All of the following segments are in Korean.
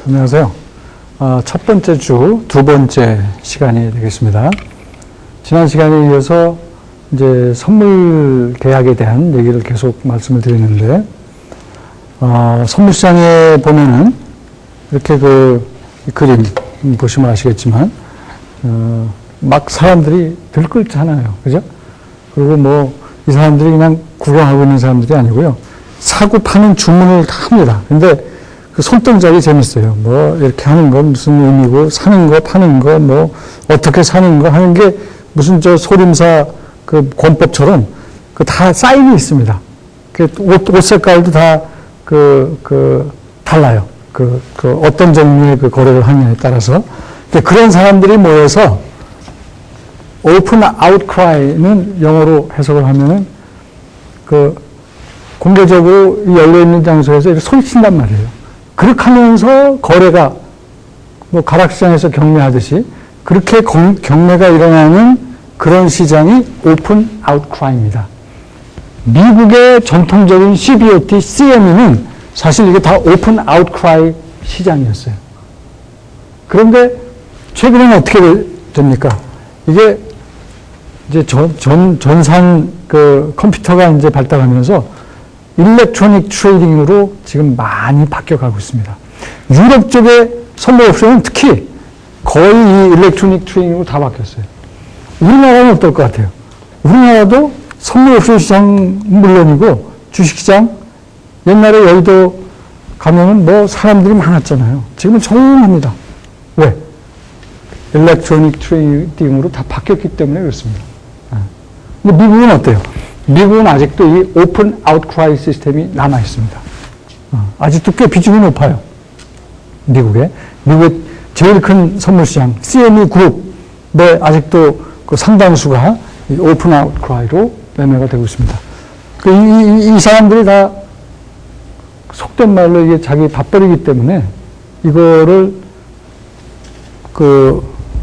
안녕하세요. 첫 번째 주 두 번째 시간이 되겠습니다. 지난 시간에 이어서 이제 선물 계약에 대한 얘기를 계속 말씀을 드리는데, 선물 시장에 보면은 이렇게 이 그림 보시면 아시겠지만, 막 사람들이 들끓잖아요. 그죠? 그리고 이 사람들이 그냥 구경하고 있는 사람들이 아니고요. 사고 파는 주문을 다 합니다. 근데 그 손동작이 재밌어요. 이렇게 하는 건 무슨 의미고, 사는 거, 파는 거, 어떻게 사는 거 하는 게 무슨 소림사 그 권법처럼 다 사인이 있습니다. 옷 색깔도 다 달라요. 어떤 종류의 거래를 하느냐에 따라서. 그런 사람들이 모여서 open outcry는 영어로 해석을 하면은 공개적으로 열려있는 장소에서 이렇게 소리친단 말이에요. 그렇게 하면서 거래가 가락시장에서 경매하듯이 그렇게 경매가 일어나는 그런 시장이 open outcry입니다. 미국의 전통적인 CBOT, CME는 사실 이게 다 open outcry 시장이었어요. 그런데 최근에는 어떻게 됩니까? 이게 이제 전산 컴퓨터가 이제 발달하면서 일렉트로닉 트레이딩으로 지금 많이 바뀌어가고 있습니다. 유럽 쪽의 선물 옵션은 특히 거의 이 일렉트로닉 트레이딩으로 다 바뀌었어요. 우리나라는 어떨 것 같아요? 우리나라도 선물 옵션 시장 물론이고 주식시장, 옛날에 여의도 가면은 사람들이 많았잖아요. 지금은 조용합니다. 왜? 일렉트로닉 트레이딩으로 다 바뀌었기 때문에 그렇습니다. 근데 미국은 어때요? 미국은 아직도 이 오픈 아웃크라이 시스템이 남아 있습니다. 아직도 꽤 비중이 높아요. 미국의 제일 큰 선물시장 CME 그룹에 아직도 상당수가 이 오픈 아웃크라이로 매매가 되고 있습니다. 이 사람들이 다 속된 말로 이게 자기 밥벌이기 때문에 이거를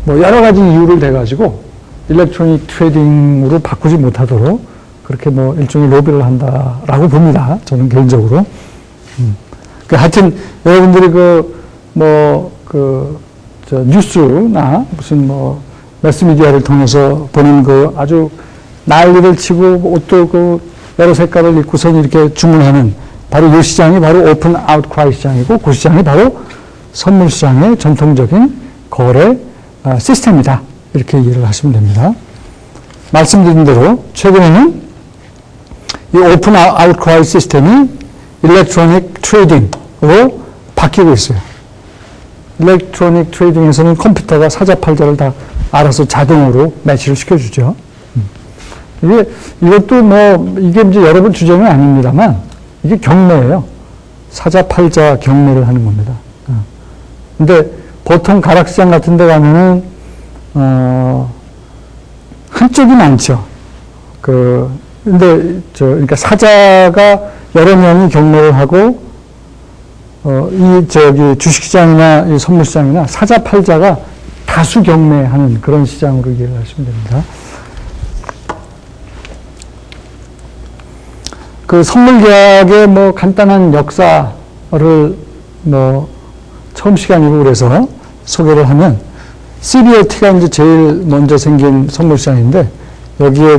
여러 가지 이유를 대가지고 일렉트로닉 트레이딩으로 바꾸지 못하도록 그렇게 일종의 로비를 한다라고 봅니다. 저는 개인적으로. 하여튼, 여러분들이 뉴스나 무슨 매스미디어를 통해서 보는 아주 난리를 치고 옷도 여러 색깔을 입고서 이렇게 주문하는 바로 이 시장이 바로 오픈 아웃크라이 시장이고 그 시장이 바로 선물 시장의 전통적인 거래 시스템이다. 이렇게 이해를 하시면 됩니다. 말씀드린 대로 최근에는 이 오픈 아웃크라이 시스템이 일렉트로닉 트레이딩으로 바뀌고 있어요. 일렉트로닉 트레이딩에서는 컴퓨터가 사자팔자를 다 알아서 자동으로 매치를 시켜주죠. 이것도 이게 이제 여러분 주제는 아닙니다만 이게 경매예요. 사자팔자 경매를 하는 겁니다. 근데 보통 가락시장 같은 데 가면은 한쪽이 많죠. 그러니까 사자가 여러 명이 경매를 하고, 주식시장이나 이 선물시장이나 사자팔자가 다수 경매하는 그런 시장으로 이해를 하시면 됩니다. 선물 계약의 간단한 역사를 처음 시간이고 그래서 소개를 하면, CBOT가 이제 제일 먼저 생긴 선물시장인데, 여기에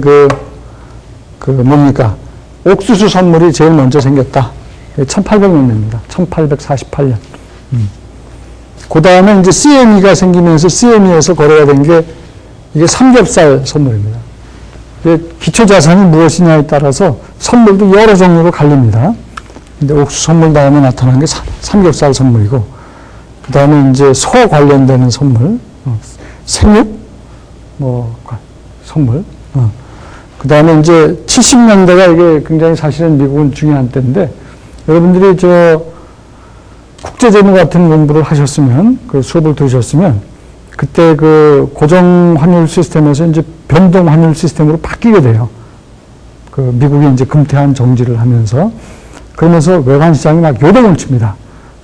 뭡니까? 옥수수 선물이 제일 먼저 생겼다. 1800년입니다. 1848년. 그 다음에 이제 CME가 생기면서 CME에서 거래가 된 게 이게 삼겹살 선물입니다. 기초자산이 무엇이냐에 따라서 선물도 여러 종류로 갈립니다. 근데 옥수수 선물 다음에 나타난 게 삼겹살 선물이고, 그 다음에 이제 소 관련되는 선물, 생육, 선물, 그 다음에 이제 70년대가 이게 굉장히 사실은 미국은 중요한 때인데, 여러분들이 국제재무 같은 공부를 하셨으면, 수업을 들으셨으면, 그때 고정 환율 시스템에서 이제 변동 환율 시스템으로 바뀌게 돼요. 미국이 이제 금태한 정지를 하면서, 그러면서 외환시장이 막 요동을 칩니다.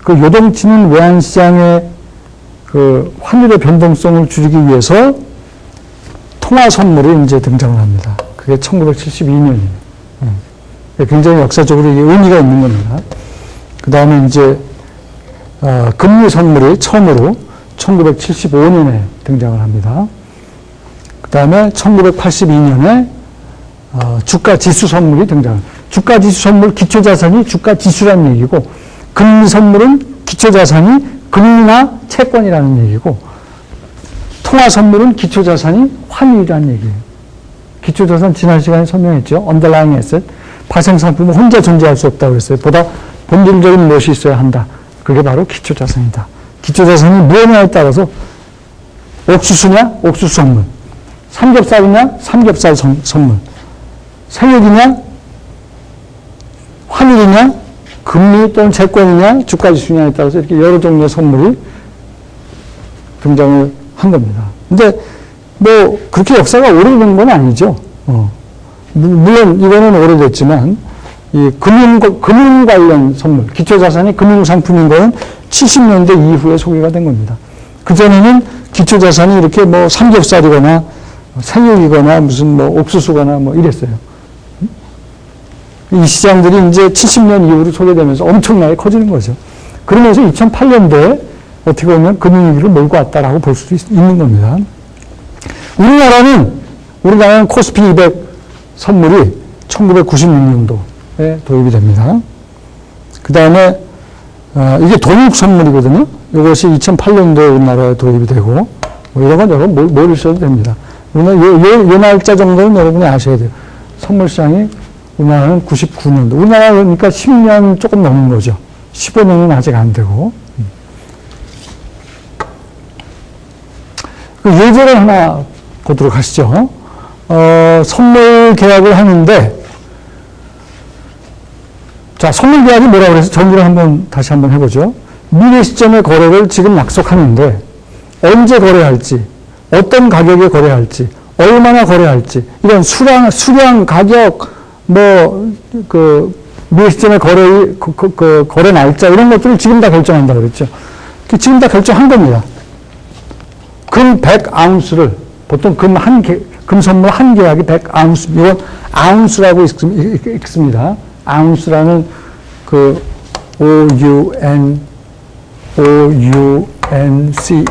요동치는 외환시장의 환율의 변동성을 줄이기 위해서 통화 선물이 이제 등장을 합니다. 그게 1972년이에요. 굉장히 역사적으로 이게 의미가 있는 겁니다. 그 다음에 이제 금리 선물이 처음으로 1975년에 등장을 합니다. 그 다음에 1982년에 주가 지수 선물이 등장합니다. 주가 지수 선물, 기초자산이 주가 지수라는 얘기고, 금리 선물은 기초자산이 금리나 채권이라는 얘기고, 통화 선물은 기초자산이 환율이라는 얘기예요. 기초자산 지난 시간에 설명했죠. underlying asset. 파생상품은 혼자 존재할 수 없다고 했어요. 보다 본질적인 무엇이 있어야 한다. 그게 바로 기초자산이다. 기초자산이 무엇냐에 따라서 옥수수냐? 옥수수 선물. 삼겹살이냐? 삼겹살 선물. 생육이냐? 환율이냐? 금리 또는 채권이냐? 주가지수냐에 따라서 이렇게 여러 종류의 선물이 등장을 한 겁니다. 근데 뭐 그렇게 역사가 오래된 건 아니죠. 물론 이거는 오래됐지만 이 금융 관련 선물, 기초자산이 금융상품인 거는 70년대 이후에 소개가 된 겁니다. 그전에는 기초자산이 이렇게 뭐 삼겹살이거나 생육이거나 무슨 뭐 옥수수거나 뭐 이랬어요. 이 시장들이 이제 70년 이후로 소개되면서 엄청나게 커지는 거죠. 그러면서 2008년도에 어떻게 보면 금융위기를 몰고 왔다라고 볼 수도 있는 겁니다. 우리나라는 코스피 200 선물이 1996년도에 도입이 됩니다. 그 다음에, 이게 돈육 선물이거든요. 이것이 2008년도에 우리나라에 도입이 되고, 뭐 이런 건 여러분 모르셔도 됩니다. 요 날짜 정도는 여러분이 아셔야 돼요. 선물시장이 우리나라는 99년도. 우리나라 그러니까 10년 조금 넘은 거죠. 15년은 아직 안 되고. 그 예제를 하나 보도록 하시죠. 선물 계약을 하는데, 자, 선물 계약이 뭐라고 그래서 정리를 다시 한번 해보죠. 미래 시점의 거래를 지금 약속하는데, 언제 거래할지, 어떤 가격에 거래할지, 얼마나 거래할지, 이런 수량, 가격, 미래 시점의 거래 날짜, 이런 것들을 지금 다 결정한다 그랬죠. 지금 다 결정한 겁니다. 금 100아운스를, 보통 금 선물 한 계약이 100아운스, 이건 아운스라고 읽습니다. 아운스라는 OUNCE.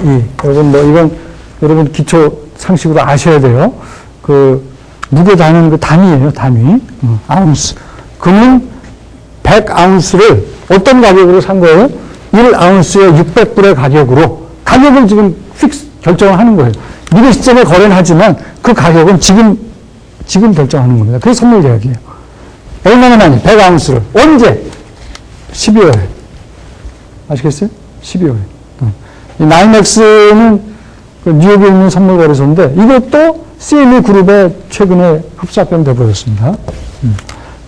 이건 여러분 기초 상식으로 아셔야 돼요. 무게 다는 단위예요, 단위. 아운스. 금은 100아운스를 어떤 가격으로 산 거예요? 1아운스에 600불의 가격을 지금 결정을 하는 거예요. 미래 시점에 거래는 하지만 그 가격은 지금 결정하는 겁니다. 그게 선물 계약이에요. 얼마나 많이? 100아운스를. 언제? 12월에. 아시겠어요? 12월에. 이 나이맥스는 뉴욕에 있는 선물 거래소인데 이것도 CME 그룹에 최근에 흡수합병 돼버렸습니다.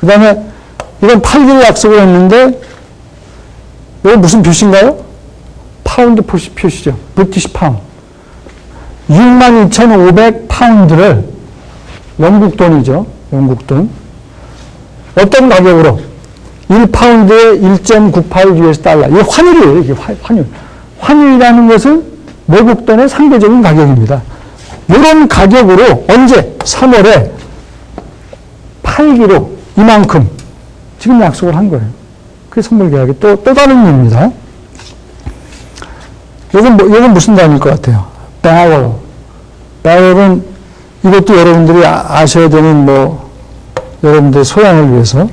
그 다음에 이건 8개월 약속을 했는데 이건 무슨 표시인가요? 파운드 표시죠. 브리티시 파운드. 62,500파운드를 영국 돈이죠. 영국 돈. 어떤 가격으로? 1파운드에 1.98 US 달러. 이게 환율이에요. 이게 환율. 환율이라는 것은 외국 돈의 상대적인 가격입니다. 이런 가격으로 언제? 3월에 팔기로 이만큼 지금 약속을 한 거예요. 그게 선물 계약이 또 다른 의미입니다. 이건 무슨 단위일 것 같아요? 배럴은 이것도 여러분들이 아셔야 되는 여러분들의 소양을 위해서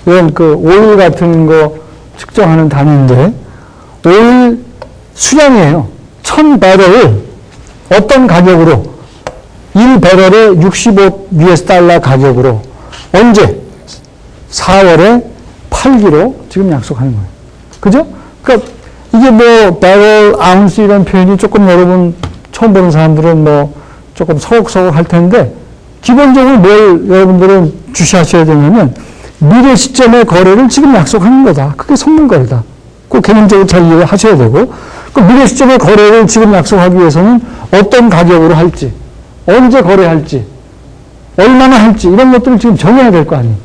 이런 오일 같은 거 측정하는 단위인데 오일 수량이에요. 1000배럴을 어떤 가격으로 1배럴에 65 US 달러 가격으로 언제? 4월에 팔기로 지금 약속하는 거예요. 그죠? 그러니까 이게 배럴, 아운스 이런 표현이 조금 여러분 처음 보는 사람들은 조금 서걱서걱 할 텐데 기본적으로 뭘 여러분들은 주시하셔야 되냐면 미래 시점의 거래를 지금 약속하는 거다. 그게 선물 거래다. 그 개념적으로 잘 이해를 하셔야 되고 그 미래 시점의 거래를 지금 약속하기 위해서는 어떤 가격으로 할지, 언제 거래할지, 얼마나 할지 이런 것들을 지금 정해야 될 거 아니에요.